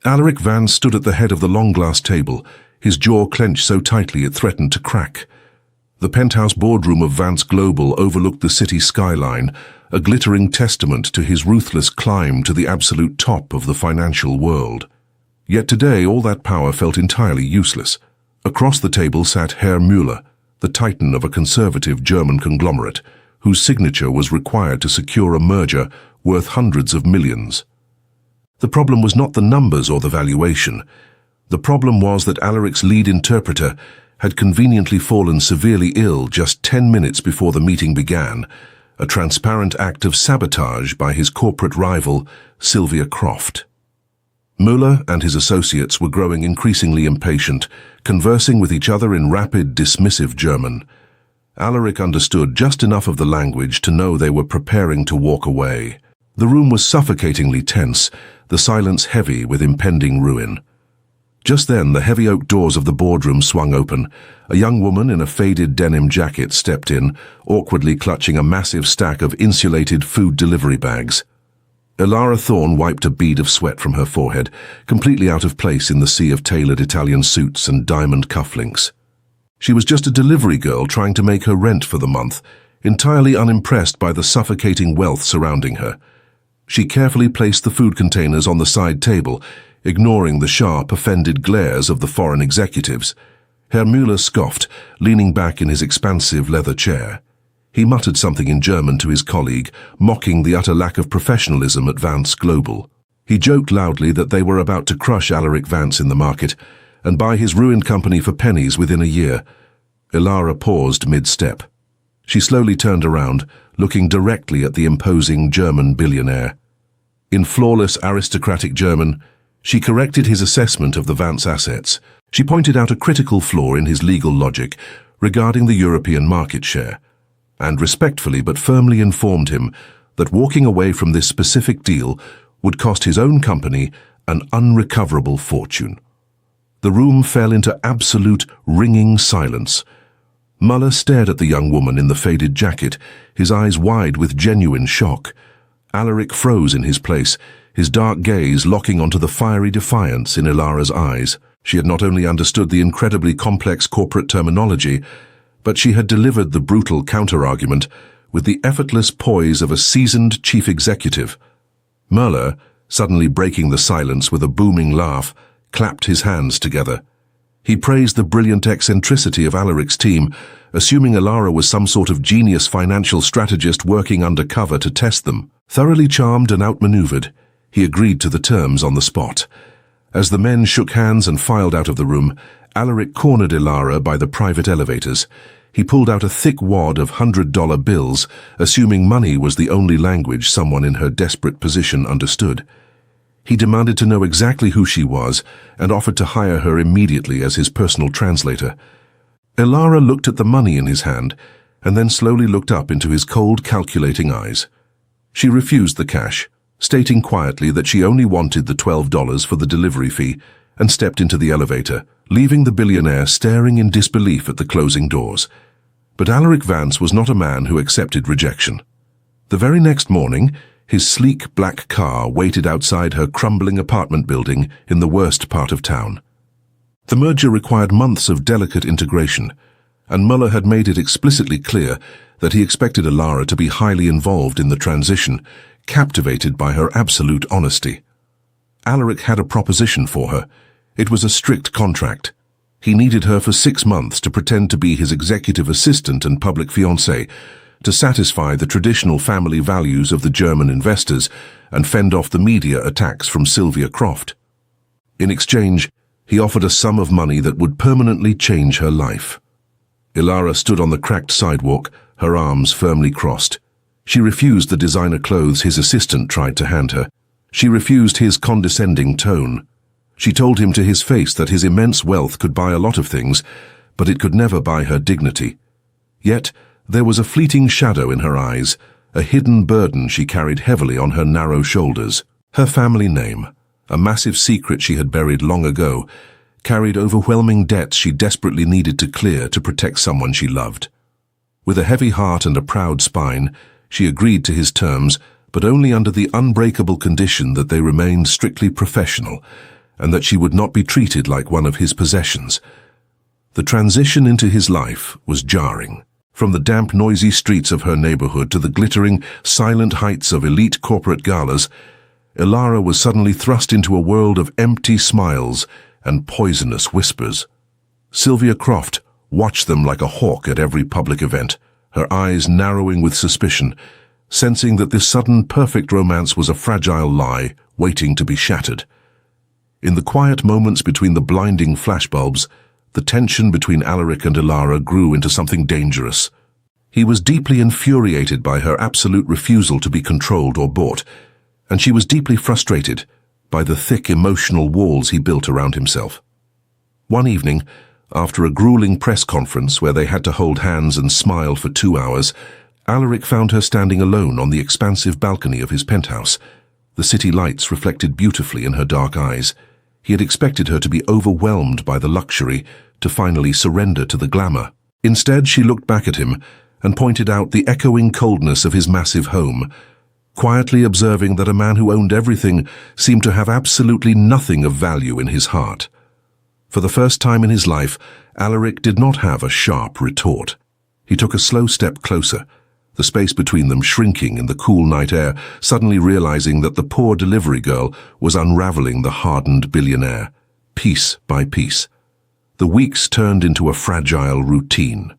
Alaric Vance stood at the head of the long glass table, his jaw clenched so tightly it threatened to crack. The penthouse boardroom of Vance Global overlooked the city skyline, a glittering testament to his ruthless climb to the absolute top of the financial world. Yet today all that power felt entirely useless. Across the table sat Herr Müller, the titan of a conservative German conglomerate, whose signature was required to secure a merger worth hundreds of millions. The problem was not the numbers or the valuation. The problem was that Alaric's lead interpreter had conveniently fallen severely ill just 10 minutes before the meeting began, a transparent act of sabotage by his corporate rival, Sylvia Croft. Müller and his associates were growing increasingly impatient, conversing with each other in rapid, dismissive German. Alaric understood just enough of the language to know they were preparing to walk away. The room was suffocatingly tense, the silence heavy with impending ruin. Just then, the heavy oak doors of the boardroom swung open. A young woman in a faded denim jacket stepped in, awkwardly clutching a massive stack of insulated food delivery bags. Elara Thorne wiped a bead of sweat from her forehead, completely out of place in the sea of tailored Italian suits and diamond cufflinks. She was just a delivery girl trying to make her rent for the month, entirely unimpressed by the suffocating wealth surrounding her. She carefully placed the food containers on the side table, ignoring the sharp, offended glares of the foreign executives. Herr Müller scoffed, leaning back in his expansive leather chair. He muttered something in German to his colleague, mocking the utter lack of professionalism at Vance Global. He joked loudly that they were about to crush Alaric Vance in the market and buy his ruined company for pennies within a year. Elara paused mid-step. She slowly turned around, looking directly at the imposing German billionaire. In flawless aristocratic German, she corrected his assessment of the Vance assets. She pointed out a critical flaw in his legal logic regarding the European market share, and respectfully but firmly informed him that walking away from this specific deal would cost his own company an unrecoverable fortune. The room fell into absolute, ringing silence. Müller stared at the young woman in the faded jacket, his eyes wide with genuine shock. Alaric froze in his place, his dark gaze locking onto the fiery defiance in Elara's eyes. She had not only understood the incredibly complex corporate terminology, but she had delivered the brutal counter-argument with the effortless poise of a seasoned chief executive. Müller, suddenly breaking the silence with a booming laugh, clapped his hands together. He praised the brilliant eccentricity of Alaric's team, assuming Elara was some sort of genius financial strategist working undercover to test them. Thoroughly charmed and outmaneuvered, he agreed to the terms on the spot. As the men shook hands and filed out of the room, Alaric cornered Elara by the private elevators. He pulled out a thick wad of $100 bills, assuming money was the only language someone in her desperate position understood. He demanded to know exactly who she was and offered to hire her immediately as his personal translator. Elara looked at the money in his hand and then slowly looked up into his cold, calculating eyes. She refused the cash, stating quietly that she only wanted the $12 for the delivery fee, and stepped into the elevator, leaving the billionaire staring in disbelief at the closing doors. But Alaric Vance was not a man who accepted rejection. The very next morning, his sleek black car waited outside her crumbling apartment building in the worst part of town. The merger required months of delicate integration, and Müller had made it explicitly clear that he expected Elara to be highly involved in the transition, captivated by her absolute honesty. Alaric had a proposition for her. It was a strict contract. He needed her for 6 months to pretend to be his executive assistant and public fiancée, to satisfy the traditional family values of the German investors and fend off the media attacks from Sylvia Croft. In exchange, he offered a sum of money that would permanently change her life. Elara stood on the cracked sidewalk, her arms firmly crossed. She refused the designer clothes his assistant tried to hand her. She refused his condescending tone. She told him to his face that his immense wealth could buy a lot of things, but it could never buy her dignity. Yet, there was a fleeting shadow in her eyes, a hidden burden she carried heavily on her narrow shoulders. Her family name, a massive secret she had buried long ago, carried overwhelming debts she desperately needed to clear to protect someone she loved. With a heavy heart and a proud spine, she agreed to his terms, but only under the unbreakable condition that they remained strictly professional, and that she would not be treated like one of his possessions. The transition into his life was jarring. From the damp, noisy streets of her neighborhood to the glittering, silent heights of elite corporate galas, Ilara was suddenly thrust into a world of empty smiles and poisonous whispers. Sylvia Croft watched them like a hawk at every public event, her eyes narrowing with suspicion, sensing that this sudden perfect romance was a fragile lie waiting to be shattered. In the quiet moments between the blinding flashbulbs, the tension between Alaric and Ilara grew into something dangerous. He was deeply infuriated by her absolute refusal to be controlled or bought, and she was deeply frustrated by the thick emotional walls he built around himself. One evening, after a grueling press conference where they had to hold hands and smile for 2 hours, Alaric found her standing alone on the expansive balcony of his penthouse. The city lights reflected beautifully in her dark eyes. He had expected her to be overwhelmed by the luxury, to finally surrender to the glamour. Instead, she looked back at him and pointed out the echoing coldness of his massive home, quietly observing that a man who owned everything seemed to have absolutely nothing of value in his heart. For the first time in his life, Alaric did not have a sharp retort. He took a slow step closer, the space between them shrinking in the cool night air, suddenly realizing that the poor delivery girl was unraveling the hardened billionaire, piece by piece. The weeks turned into a fragile routine.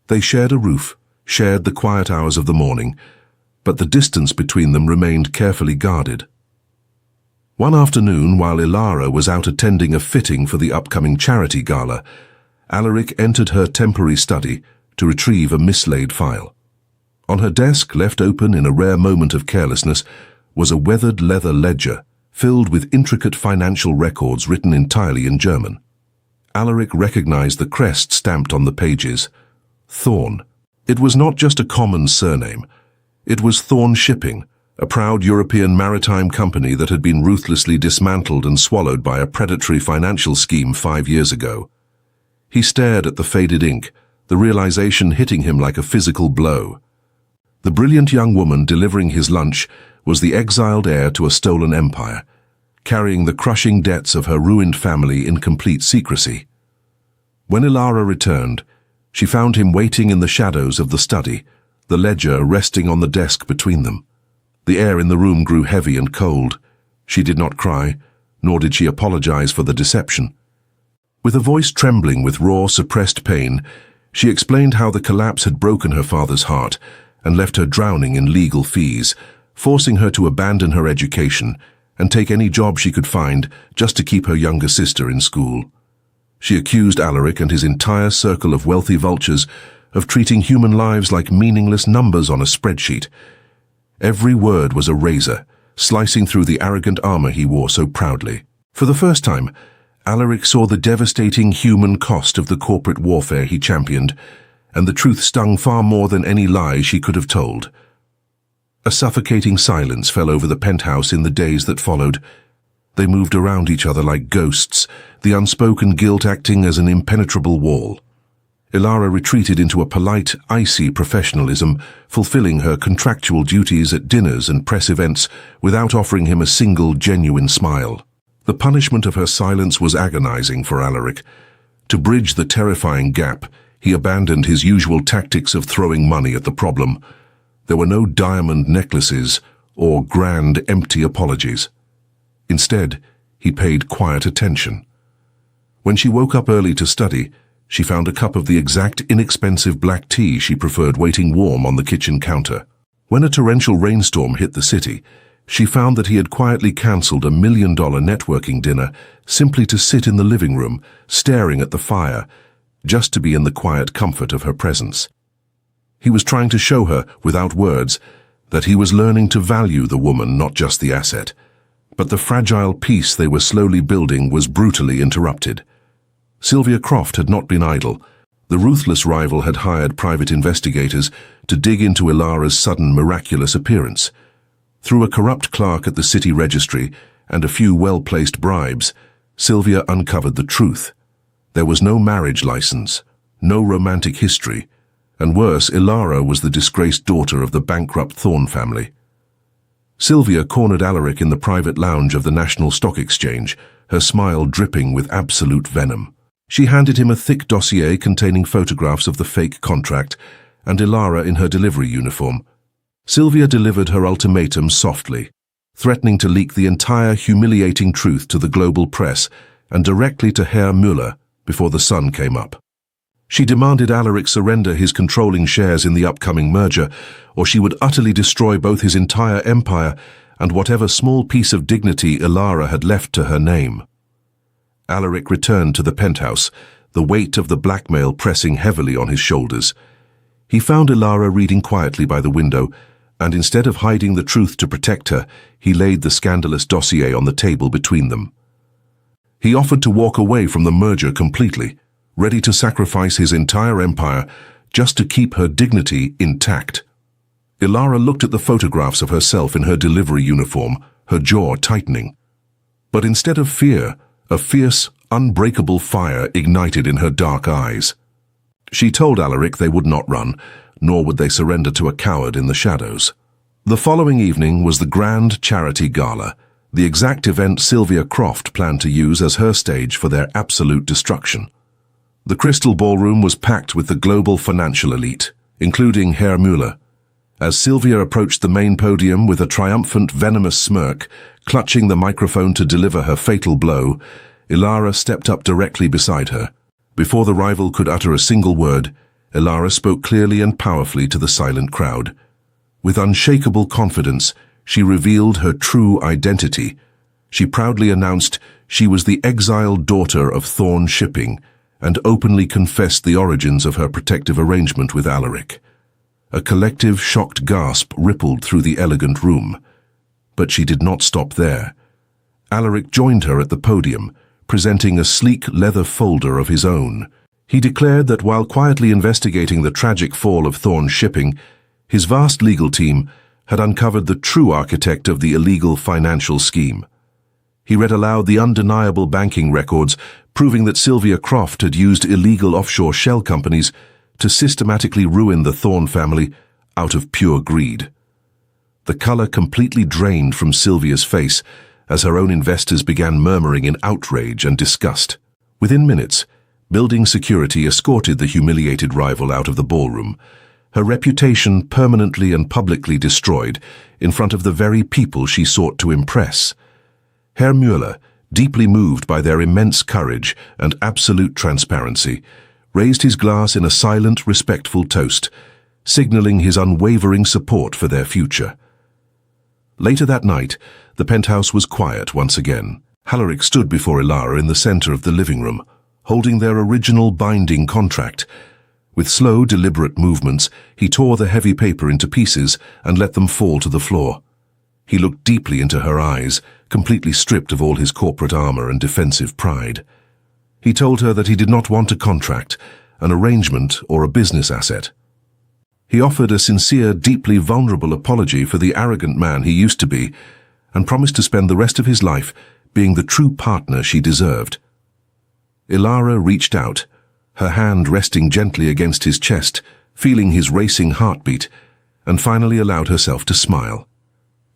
They shared a roof, shared the quiet hours of the morning, but the distance between them remained carefully guarded. One afternoon, while Ilara was out attending a fitting for the upcoming charity gala, Alaric entered her temporary study to retrieve a mislaid file. On her desk, left open in a rare moment of carelessness, was a weathered leather ledger filled with intricate financial records written entirely in German. Alaric recognized the crest stamped on the pages: Thorn. It was not just a common surname. It was Thorn Shipping, a proud European maritime company that had been ruthlessly dismantled and swallowed by a predatory financial scheme 5 years ago. He stared at the faded ink, the realization hitting him like a physical blow. The brilliant young woman delivering his lunch was the exiled heir to a stolen empire, carrying the crushing debts of her ruined family in complete secrecy. When Ilara returned, she found him waiting in the shadows of the study, the ledger resting on the desk between them. The air in the room grew heavy and cold. She did not cry, nor did she apologize for the deception. With a voice trembling with raw, suppressed pain, she explained how the collapse had broken her father's heart and left her drowning in legal fees, forcing her to abandon her education and take any job she could find just to keep her younger sister in school. She accused Alaric and his entire circle of wealthy vultures of treating human lives like meaningless numbers on a spreadsheet. Every word was a razor, slicing through the arrogant armor he wore so proudly. For the first time, Alaric saw the devastating human cost of the corporate warfare he championed, and the truth stung far more than any lie she could have told. A suffocating silence fell over the penthouse in the days that followed. They moved around each other like ghosts, the unspoken guilt acting as an impenetrable wall. Ilara retreated into a polite, icy professionalism, fulfilling her contractual duties at dinners and press events without offering him a single genuine smile. The punishment of her silence was agonizing for Alaric. To bridge the terrifying gap, he abandoned his usual tactics of throwing money at the problem. There were no diamond necklaces or grand, empty apologies. Instead, he paid quiet attention. When she woke up early to study, she found a cup of the exact inexpensive black tea she preferred waiting warm on the kitchen counter. When a torrential rainstorm hit the city, she found that he had quietly cancelled $1 million networking dinner simply to sit in the living room, staring at the fire, just to be in the quiet comfort of her presence. He was trying to show her, without words, that he was learning to value the woman, not just the asset. But the fragile peace they were slowly building was brutally interrupted. Sylvia Croft had not been idle. The ruthless rival had hired private investigators to dig into Ilara's sudden miraculous appearance. Through a corrupt clerk at the city registry and a few well-placed bribes, Sylvia uncovered the truth. There was no marriage license, no romantic history, and worse, Ilara was the disgraced daughter of the bankrupt Thorn family. Sylvia cornered Alaric in the private lounge of the National Stock Exchange, her smile dripping with absolute venom. She handed him a thick dossier containing photographs of the fake contract and Ilara in her delivery uniform. Sylvia delivered her ultimatum softly, threatening to leak the entire humiliating truth to the global press and directly to Herr Müller before the sun came up. She demanded Alaric surrender his controlling shares in the upcoming merger, or she would utterly destroy both his entire empire and whatever small piece of dignity Ilara had left to her name. Alaric returned to the penthouse, the weight of the blackmail pressing heavily on his shoulders. He found Ilara reading quietly by the window, and instead of hiding the truth to protect her, he laid the scandalous dossier on the table between them. He offered to walk away from the merger completely, ready to sacrifice his entire empire just to keep her dignity intact. Ilara looked at the photographs of herself in her delivery uniform, her jaw tightening. But instead of fear, a fierce, unbreakable fire ignited in her dark eyes. She told Alaric they would not run, nor would they surrender to a coward in the shadows. The following evening was the grand charity gala, the exact event Sylvia Croft planned to use as her stage for their absolute destruction. The Crystal Ballroom was packed with the global financial elite, including Herr Müller. As Sylvia approached the main podium with a triumphant, venomous smirk, clutching the microphone to deliver her fatal blow, Ilara stepped up directly beside her. Before the rival could utter a single word, Ilara spoke clearly and powerfully to the silent crowd. With unshakable confidence, she revealed her true identity. She proudly announced she was the exiled daughter of Thorn Shipping, and openly confessed the origins of her protective arrangement with Alaric. A collective shocked gasp rippled through the elegant room. But she did not stop there. Alaric joined her at the podium, presenting a sleek leather folder of his own. He declared that while quietly investigating the tragic fall of Thorn Shipping, his vast legal team had uncovered the true architect of the illegal financial scheme. He read aloud the undeniable banking records, proving that Sylvia Croft had used illegal offshore shell companies to systematically ruin the Thorn family out of pure greed. The color completely drained from Sylvia's face as her own investors began murmuring in outrage and disgust. Within minutes, building security escorted the humiliated rival out of the ballroom, her reputation permanently and publicly destroyed in front of the very people she sought to impress. Herr Müller, deeply moved by their immense courage and absolute transparency, raised his glass in a silent, respectful toast, signaling his unwavering support for their future. Later that night, the penthouse was quiet once again. Alaric stood before Ilara in the center of the living room, holding their original binding contract. With slow, deliberate movements, he tore the heavy paper into pieces and let them fall to the floor. He looked deeply into her eyes, completely stripped of all his corporate armor and defensive pride. He told her that he did not want a contract, an arrangement, or a business asset. He offered a sincere, deeply vulnerable apology for the arrogant man he used to be, and promised to spend the rest of his life being the true partner she deserved. Ilara reached out, her hand resting gently against his chest, feeling his racing heartbeat, and finally allowed herself to smile.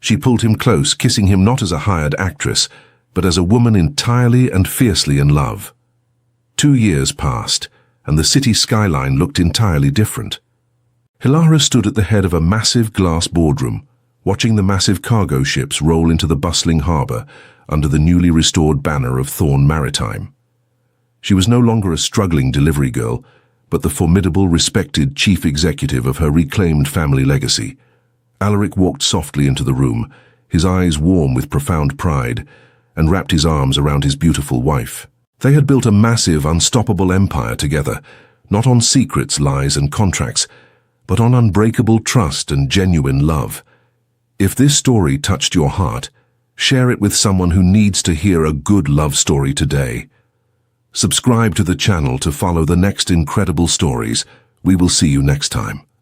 She pulled him close, kissing him not as a hired actress, but as a woman entirely and fiercely in love. 2 years passed, and the city skyline looked entirely different. Ilara stood at the head of a massive glass boardroom, watching the massive cargo ships roll into the bustling harbor under the newly restored banner of Thorn Maritime. She was no longer a struggling delivery girl, but the formidable, respected chief executive of her reclaimed family legacy. Alaric walked softly into the room, his eyes warm with profound pride, and wrapped his arms around his beautiful wife. They had built a massive, unstoppable empire together, not on secrets, lies, and contracts, but on unbreakable trust and genuine love. If this story touched your heart, share it with someone who needs to hear a good love story today. Subscribe to the channel to follow the next incredible stories. We will see you next time.